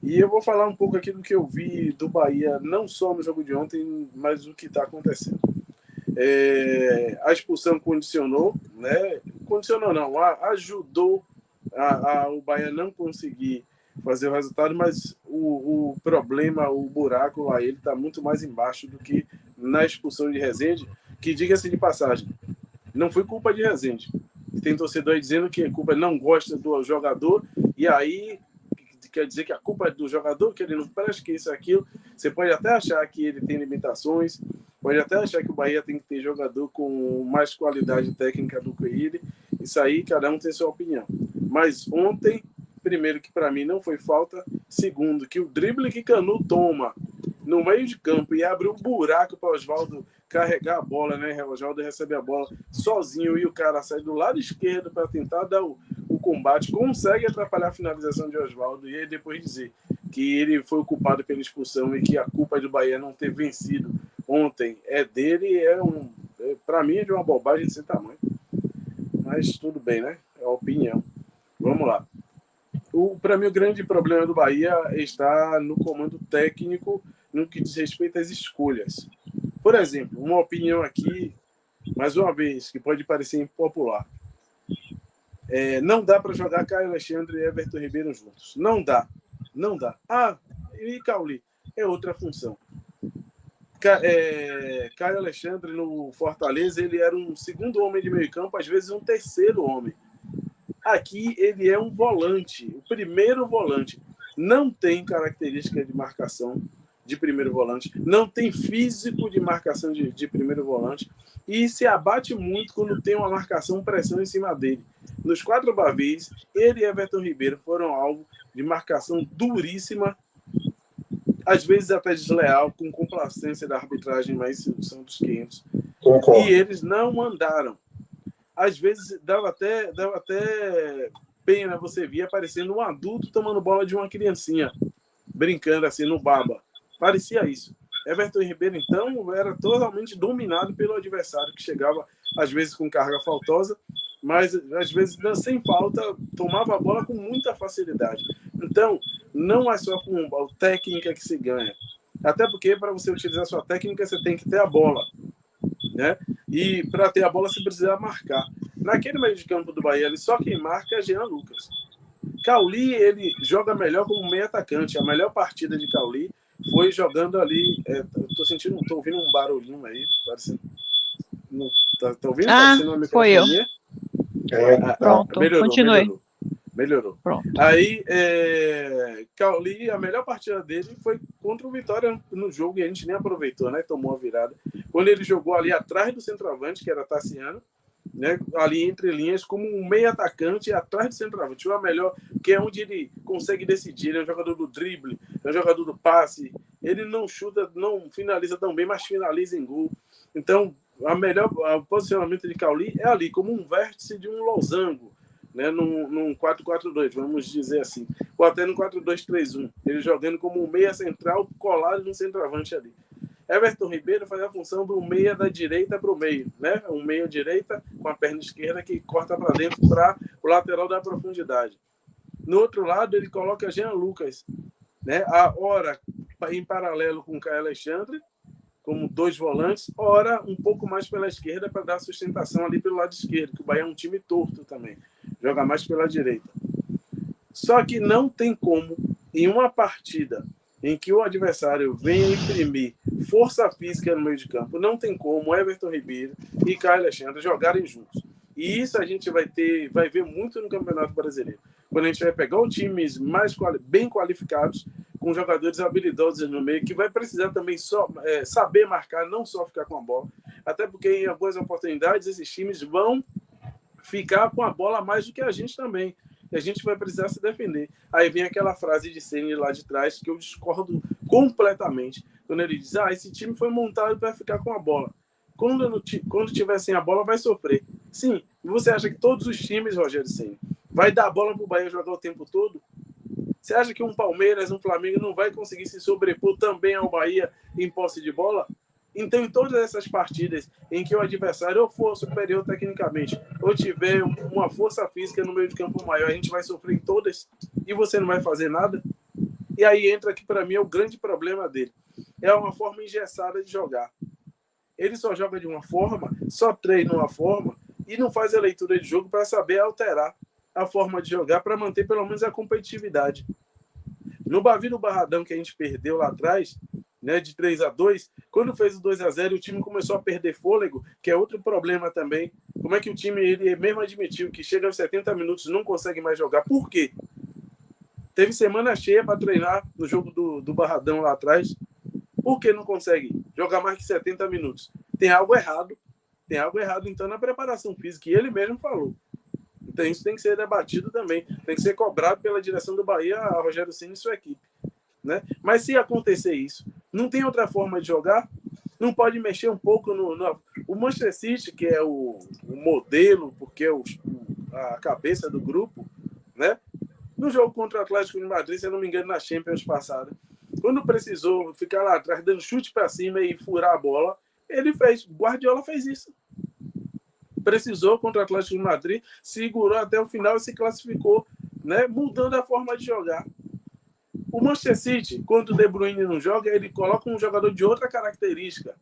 E eu vou falar um pouco aqui do que eu vi do Bahia, não só no jogo de ontem, mas o que está acontecendo. A expulsão condicionou, né? Condicionou não, ajudou o Bahia não conseguir fazer o resultado, mas o problema, o buraco lá, ele está muito mais embaixo do que na expulsão de Rezende, que, diga-se de passagem, não foi culpa de Rezende. Tem torcedor aí dizendo que a culpa não gosta do jogador, e aí quer dizer que a culpa é do jogador, que ele não presta, que isso, aquilo. Você pode até achar que ele tem limitações, pode até achar que o Bahia tem que ter jogador com mais qualidade técnica do que ele. Isso aí, cada um tem sua opinião. Mas ontem, primeiro, que para mim não foi falta. Segundo, que o drible que Canu toma no meio de campo e abre um buraco para o Oswaldo carregar a bola, né? O Oswaldo recebe a bola sozinho e o cara sai do lado esquerdo para tentar dar o combate, consegue atrapalhar a finalização de Oswaldo, e aí depois dizer que ele foi o culpado pela expulsão e que a culpa do Bahia não ter vencido ontem é dele, para mim é de uma bobagem sem tamanho. Mas tudo bem, né? É a opinião. Vamos lá. Para mim, o grande problema do Bahia está no comando técnico, no que diz respeito às escolhas. Por exemplo, uma opinião aqui, mais uma vez, que pode parecer impopular. Não dá para jogar Caio Alexandre e Everton Ribeiro juntos. Não dá. Não dá. E Cauli é outra função. Caio Alexandre no Fortaleza, ele era um segundo homem de meio campo, às vezes um terceiro homem. Aqui ele é um volante, o primeiro volante. Não tem característica de marcação de primeiro volante, não tem físico de marcação de primeiro volante e se abate muito quando tem uma marcação, pressão em cima dele. Nos 4 Bavis, ele e Everton Ribeiro foram alvo de marcação duríssima, às vezes até desleal, com complacência da arbitragem mais sedução dos 500. E eles não mandaram. Às vezes dava até pena você via aparecendo um adulto tomando bola de uma criancinha, brincando assim no baba. Parecia isso. Everton Ribeiro, então, era totalmente dominado pelo adversário, que chegava, às vezes, com carga faltosa, mas, às vezes, sem falta, tomava a bola com muita facilidade. Então, não é só com a técnica que se ganha. Até porque, para você utilizar a sua técnica, você tem que ter a bola, né? E, para ter a bola, você precisa marcar. Naquele meio de campo do Bahia, só quem marca é Jean Lucas. Cauli, ele joga melhor como meio atacante. A melhor partida de Cauli foi jogando ali. Tô ouvindo um barulhinho aí. Parece, tá ouvindo? Parecendo uma microfonia. Foi eu. Pronto, continue. Melhorou. Pronto. Aí, Cauli, a melhor partida dele foi contra o Vitória no jogo, e a gente nem aproveitou, né? Tomou a virada. Quando ele jogou ali atrás do centroavante, que era Tassiano, né, ali entre linhas, como um meio atacante atrás do centroavante. O melhor, que é onde ele consegue decidir. Ele é um jogador do drible, é um jogador do passe. Ele não chuta, não finaliza tão bem, mas finaliza em gol. Então, o posicionamento de Cauli é ali, como um vértice de um losango, né, num 4-4-2, vamos dizer assim. Ou até no 4-2-3-1. Ele jogando como um meia central colado no centroavante ali. Everton Ribeiro faz a função do meia da direita para o meio, né? Um meia direita com a perna esquerda que corta para dentro para o lateral da profundidade. No outro lado, ele coloca Jean Lucas, né? Ora em paralelo com o Caio Alexandre, como 2 volantes, ora um pouco mais pela esquerda para dar sustentação ali pelo lado esquerdo, que o Bahia é um time torto também, joga mais pela direita. Só que não tem como, em uma partida em que o adversário venha imprimir força física no meio de campo, não tem como Everton Ribeiro e Caio Alexandre jogarem juntos. E isso a gente vai ver muito no Campeonato Brasileiro. Quando a gente vai pegar os times bem qualificados, com jogadores habilidosos no meio, que vai precisar também saber marcar, não só ficar com a bola. Até porque em algumas oportunidades esses times vão ficar com a bola mais do que a gente também. E a gente vai precisar se defender. Aí vem aquela frase de Ceni lá de trás, que eu discordo completamente. Quando ele diz, esse time foi montado para ficar com a bola. Quando tiver sem a bola, vai sofrer. Sim, e você acha que todos os times, Rogério Ceni, vai dar a bola para o Bahia jogar o tempo todo? Você acha que um Palmeiras, um Flamengo não vai conseguir se sobrepor também ao Bahia em posse de bola? Então, em todas essas partidas em que o adversário ou for superior tecnicamente ou tiver uma força física no meio de campo maior, a gente vai sofrer em todas e você não vai fazer nada? E aí entra que, para mim, é o grande problema dele. É uma forma engessada de jogar. Ele só joga de uma forma, só treina uma forma e não faz a leitura de jogo para saber alterar a forma de jogar para manter pelo menos a competitividade. No Bavi, no Barradão, que a gente perdeu lá atrás, né, de 3-2, quando fez o 2-0, o time começou a perder fôlego, que é outro problema também. Como é que o time, ele mesmo admitiu que chega aos 70 minutos não consegue mais jogar? Por quê? Teve semana cheia para treinar no jogo do Barradão lá atrás. Por que não consegue jogar mais que 70 minutos? Tem algo errado. Tem algo errado, então, na preparação física. E ele mesmo falou. Então, isso tem que ser debatido também. Tem que ser cobrado pela direção do Bahia, a Rogério Ceni e sua equipe. Né? Mas se acontecer isso, não tem outra forma de jogar? Não pode mexer um pouco no o Manchester City, que é o modelo, porque é a cabeça do grupo, né? No jogo contra o Atlético de Madrid, se eu não me engano, na Champions passada, quando precisou ficar lá atrás dando chute para cima e furar a bola, ele fez. Guardiola fez isso. Precisou contra o Atlético de Madrid, segurou até o final e se classificou, né? Mudando a forma de jogar. O Manchester City, quando o De Bruyne não joga, ele coloca um jogador de outra característica,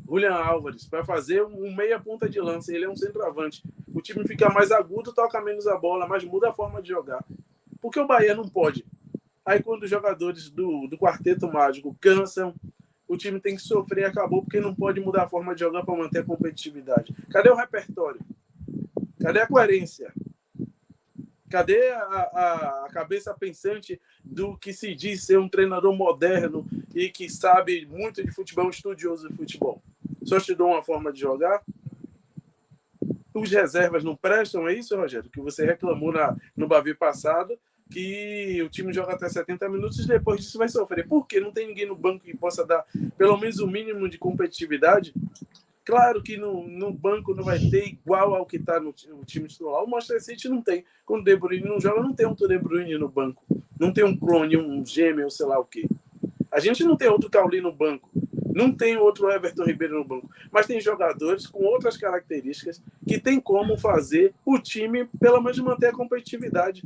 Julian Álvares, para fazer um meia ponta de lança. Ele é um centroavante. O time fica mais agudo, toca menos a bola, mas muda a forma de jogar. Porque o Bahia não pode. Aí quando os jogadores do Quarteto Mágico cansam, o time tem que sofrer e acabou, porque não pode mudar a forma de jogar para manter a competitividade. Cadê o repertório? Cadê a coerência? Cadê a cabeça pensante do que se diz ser um treinador moderno e que sabe muito de futebol, um estudioso de futebol? Só te dou uma forma de jogar? Os reservas não prestam, é isso, Rogério? Que você reclamou no Bavi passado, que o time joga até 70 minutos e depois disso vai sofrer. Por quê? Não tem ninguém no banco que possa dar pelo menos o mínimo de competitividade? Claro que no banco não vai ter igual ao que está no time titular. O Manchester City não tem. Quando o De Bruyne não joga, não tem um De Bruyne no banco. Não tem um clone, um gêmeo, sei lá o quê. A gente não tem outro Cauli no banco. Não tem outro Everton Ribeiro no banco. Mas tem jogadores com outras características que tem como fazer o time, pelo menos, manter a competitividade.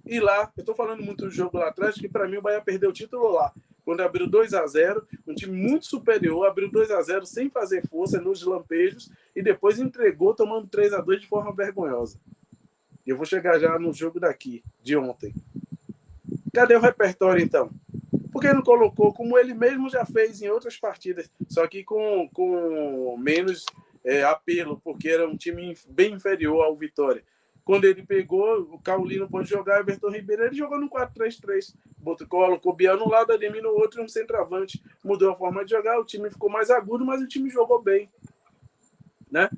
E lá, eu estou falando muito do jogo lá atrás, que para mim o Bahia perdeu o título lá. Quando abriu 2-0, um time muito superior, abriu 2-0 sem fazer força nos lampejos e depois entregou tomando 3-2 de forma vergonhosa. E eu vou chegar já no jogo daqui, de ontem. Cadê o repertório, então? Por que não colocou, como ele mesmo já fez em outras partidas, só que com menos apelo, porque era um time bem inferior ao Vitória. Quando ele pegou, o Cauli não pôde jogar, o Everton Ribeiro, ele jogou no 4-3-3. Colocou o Biel no lado, Ademir no outro e um centroavante. Mudou a forma de jogar, o time ficou mais agudo, mas o time jogou bem. Né?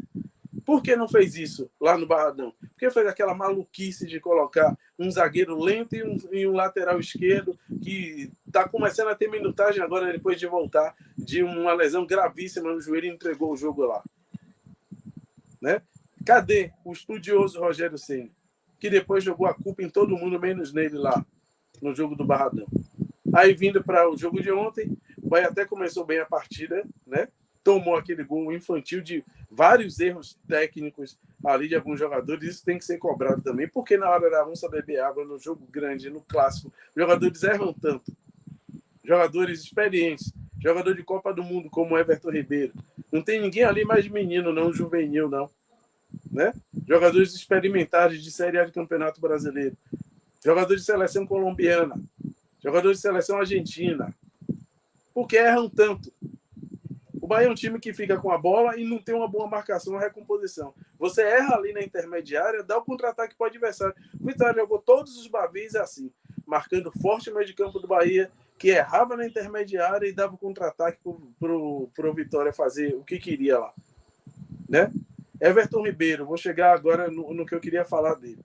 Por que não fez isso lá no Barradão? Porque fez aquela maluquice de colocar um zagueiro lento e um lateral esquerdo que está começando a ter minutagem agora, depois de voltar de uma lesão gravíssima no joelho e entregou o jogo lá. Né? Cadê o estudioso Rogério Ceni, que depois jogou a culpa em todo mundo, menos nele lá, no jogo do Barradão? Aí, vindo para o jogo de ontem, o Bahia até começou bem a partida, né? Tomou aquele gol infantil de vários erros técnicos ali de alguns jogadores. Isso tem que ser cobrado também, porque na hora da onça beber água, no jogo grande, no clássico, os jogadores erram tanto. Jogadores experientes, jogador de Copa do Mundo, como Everton Ribeiro. Não tem ninguém ali mais de menino, não, juvenil, não. Né? Jogadores experimentados de Série A de Campeonato Brasileiro, jogadores de seleção colombiana, jogadores de seleção argentina. Por que erram tanto? O Bahia é um time que fica com a bola e não tem uma boa marcação, uma recomposição. Você erra ali na intermediária, dá o contra-ataque para o adversário. O Vitória jogou todos os Bavis assim, marcando forte o meio de campo do Bahia, que errava na intermediária e dava o contra-ataque para o Vitória fazer o que queria lá. Né? Everton Ribeiro, vou chegar agora no que eu queria falar dele.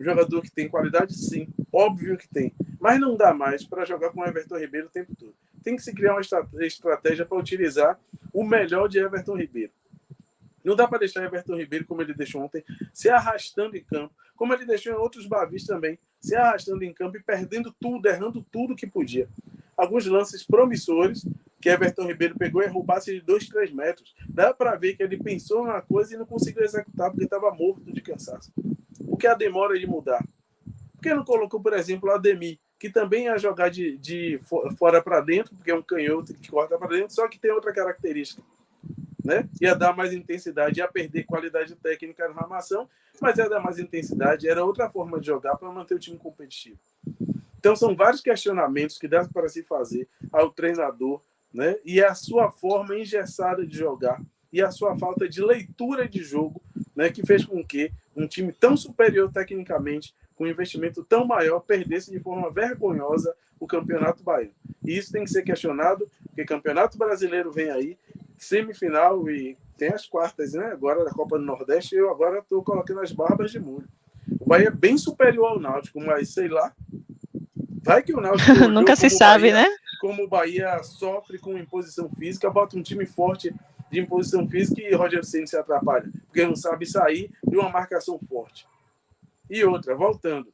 Um jogador que tem qualidade, sim, óbvio que tem, mas não dá mais para jogar com o Everton Ribeiro o tempo todo. Tem que se criar uma estratégia para utilizar o melhor de Everton Ribeiro. Não dá para deixar Everton Ribeiro, como ele deixou ontem, se arrastando em campo, como ele deixou em outros Bavis também, se arrastando em campo e perdendo tudo, errando tudo que podia. Alguns lances promissores, que Everton Ribeiro pegou e errou passe de 2, 3 metros. Dá para ver que ele pensou numa coisa e não conseguiu executar porque estava morto de cansaço. Por que a demora de mudar? Por que não colocou, por exemplo, o Ademir, que também ia jogar de fora para dentro, porque é um canhoto que corta para dentro, só que tem outra característica, né? Ia dar mais intensidade, ia perder qualidade técnica na armação, mas ia dar mais intensidade, era outra forma de jogar para manter o time competitivo. Então, são vários questionamentos que dá para se fazer ao treinador, né? E a sua forma engessada de jogar e a sua falta de leitura de jogo, né? Que fez com que um time tão superior tecnicamente, com um investimento tão maior, perdesse de forma vergonhosa o Campeonato Baiano. E isso tem que ser questionado, porque Campeonato Brasileiro vem aí, semifinal e tem as quartas, né? Agora da Copa do Nordeste, eu agora estou colocando as barbas de molho. O Bahia é bem superior ao Náutico, mas sei lá. Vai que o Náutico nunca se sabe, Bahia, né? Como o Bahia sofre com imposição física, bota um time forte de imposição física e Roger Ceni se atrapalha, porque não sabe sair de uma marcação forte. E outra, voltando,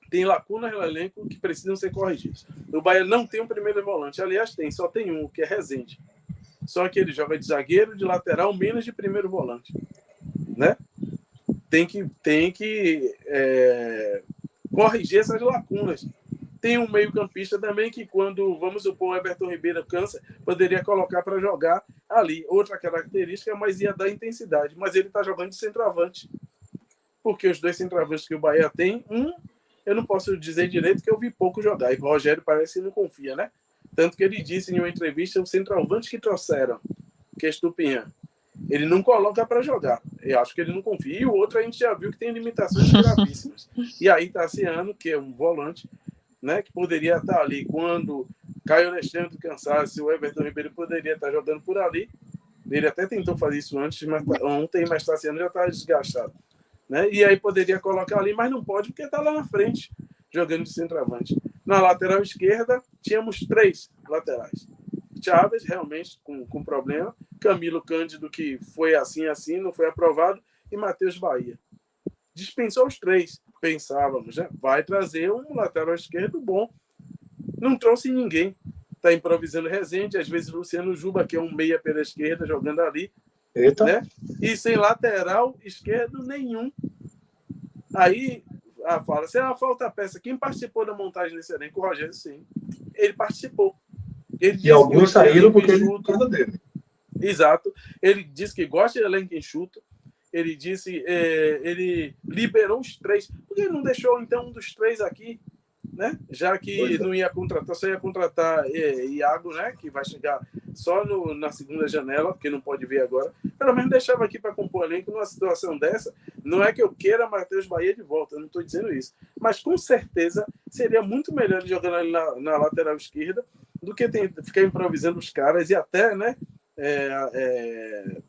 tem lacunas no elenco que precisam ser corrigidas. O Bahia não tem um primeiro volante, aliás, só tem um, que é Rezende. Só que ele joga de zagueiro, de lateral, menos de primeiro volante, né? Tem que corrigir essas lacunas. Tem um meio-campista também que, quando, vamos supor, o Everton Ribeiro cansa, poderia colocar para jogar ali. Outra característica, mas ia dar intensidade. Mas ele está jogando de centroavante. Porque os dois centroavantes que o Bahia tem, eu não posso dizer direito que eu vi pouco jogar. E o Rogério parece que não confia, né? Tanto que ele disse em uma entrevista, o centroavante que trouxeram, que é Estupinhan, ele não coloca para jogar. Eu acho que ele não confia. E o outro a gente já viu que tem limitações gravíssimas. E aí Tassiano, que é um volante, né, que poderia estar ali quando Caio Alexandre cansasse, o Everton Ribeiro poderia estar jogando por ali. Ele até tentou fazer isso ontem, mas Tassiano já está desgastado, né? E aí poderia colocar ali, mas não pode porque está lá na frente, jogando de centroavante. Na lateral esquerda, tínhamos 3 laterais. Chaves, realmente, com problema. Camilo Cândido, que foi assim, não foi aprovado. E Matheus Bahia. Dispensou os 3. Pensávamos, né? Vai trazer um lateral esquerdo bom. Não trouxe ninguém. Está improvisando Rezende, às vezes Luciano Juba, que é um meia pela esquerda, jogando ali. Eita. Né? E sem lateral esquerdo nenhum. Aí fala, se falta peça, quem participou da montagem desse elenco? O Rogério, sim. Ele participou. Ele e alguns saíram porque ele por causa dele. Exato. Ele disse que gosta de elenco enxuto. Ele disse, ele liberou os 3. Por que não deixou, então, um dos 3 aqui, né? Já que não ia contratar, só ia contratar Iago, né? Que vai chegar só na segunda janela, porque não pode vir agora. Pelo menos deixava aqui para compor elenco numa situação dessa. Não é que eu queira Matheus Bahia de volta, eu não estou dizendo isso. Mas, com certeza, seria muito melhor jogando ali na lateral esquerda do que ficar improvisando os caras e até, né?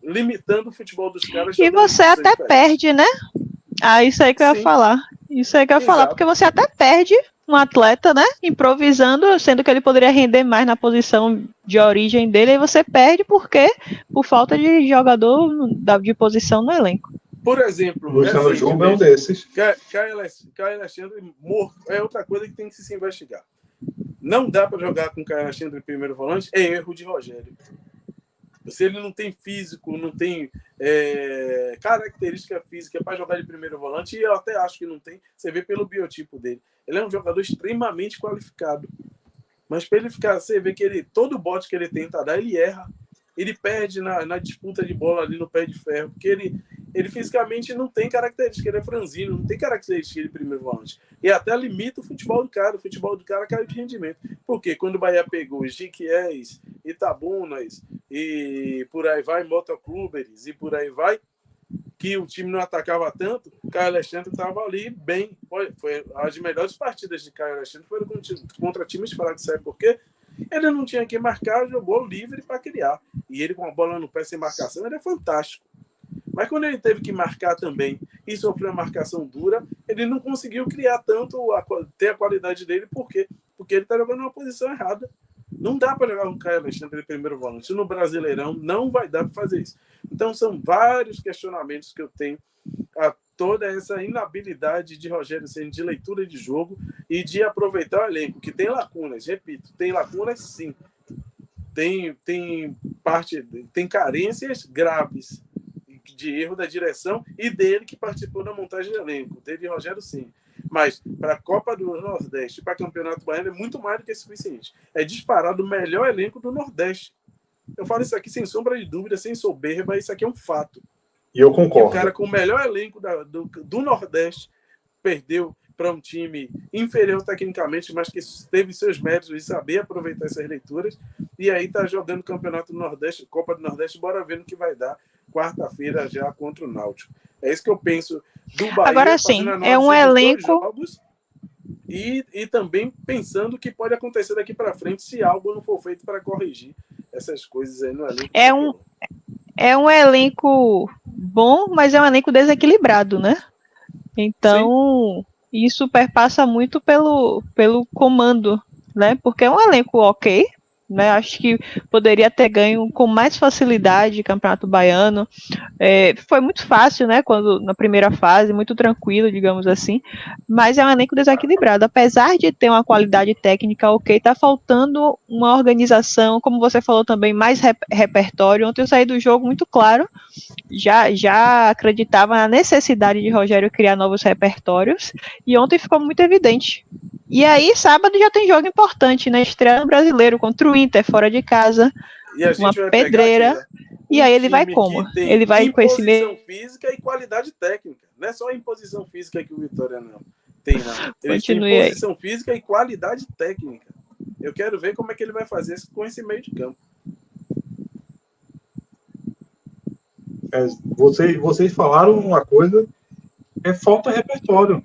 Limitando o futebol dos caras. E você até perde, né? Isso aí que eu ia falar. Isso aí que eu ia falar, porque você até perde um atleta, né? Improvisando, sendo que ele poderia render mais na posição de origem dele, e você perde por falta de jogador de posição no elenco. Por exemplo, Luciano Juba é um desses. Caio Alexandre morto é outra coisa que tem que se investigar. Não dá para jogar com Caio Alexandre em primeiro volante, é erro de Rogério. Se ele não tem físico, não tem característica física para jogar de primeiro volante, e eu até acho que não tem, você vê pelo biotipo dele. Ele é um jogador extremamente qualificado. Mas para ele ficar, você vê que todo bote que ele tenta dar, ele erra. Ele perde na disputa de bola ali no pé de ferro, porque ele fisicamente não tem característica, ele é franzino, não tem característica de primeiro volante. E até limita o futebol do cara. O futebol do cara caiu de rendimento. Porque quando o Bahia pegou Jiquiés, Itabunas e por aí vai, Motoclúberes e por aí vai, que o time não atacava tanto, Caio Alexandre estava ali bem. Foi as melhores partidas de Caio Alexandre foram contra times fracos, sabe por quê? Ele não tinha que marcar, jogou livre para criar. E ele com a bola no pé sem marcação, ele é fantástico. Mas quando ele teve que marcar também e sofreu uma marcação dura, ele não conseguiu criar tanto, ter a qualidade dele. Por quê? Porque ele está jogando numa posição errada. Não dá para jogar com o Caio Alexandre de primeiro volante. No Brasileirão não vai dar para fazer isso. Então são vários questionamentos que eu tenho a toda essa inabilidade de Rogério Ceni de leitura de jogo e de aproveitar o elenco, que tem lacunas, repito, tem lacunas sim. Tem carências graves de erro da direção e dele que participou da montagem do elenco, dele Rogério Ceni. Mas para a Copa do Nordeste, para Campeonato Baiano, é muito mais do que suficiente. É disparado o melhor elenco do Nordeste. Eu falo isso aqui sem sombra de dúvida, sem soberba, isso aqui é um fato. E eu concordo. E o cara com o melhor elenco do Nordeste perdeu para um time inferior tecnicamente, mas que teve seus méritos de saber aproveitar essas leituras, e aí tá jogando o Campeonato do Nordeste, Copa do Nordeste, bora ver no que vai dar quarta-feira já contra o Náutico. É isso que eu penso do Bahia. Agora sim, é um elenco... jogos, e também pensando o que pode acontecer daqui para frente se algo não for feito para corrigir essas coisas aí no elenco. É um elenco bom, mas é um elenco desequilibrado, né? Então, isso perpassa muito pelo comando, né? Porque é um elenco ok, né? Acho que poderia ter ganho com mais facilidade o Campeonato Baiano. Foi muito fácil, né? Na primeira fase, muito tranquilo, digamos assim. Mas é um elenco desequilibrado. Apesar de ter uma qualidade técnica ok, tá faltando uma organização, como você falou também, mais repertório. Ontem eu saí do jogo muito claro. Já acreditava na necessidade de Rogério criar novos repertórios. E ontem ficou muito evidente. E aí, sábado já tem jogo importante, né? Estreia no Brasileiro contra o Inter, fora de casa. E a gente uma vai pedreira. Pegar aqui, e aí ele vai como? Ele vai com esse imposição física e qualidade técnica. Não é só a imposição física que o Vitória não tem, não. Ele tem imposição física e qualidade técnica. Eu quero ver como é que ele vai fazer isso com esse meio de campo. Vocês falaram uma coisa, falta repertório.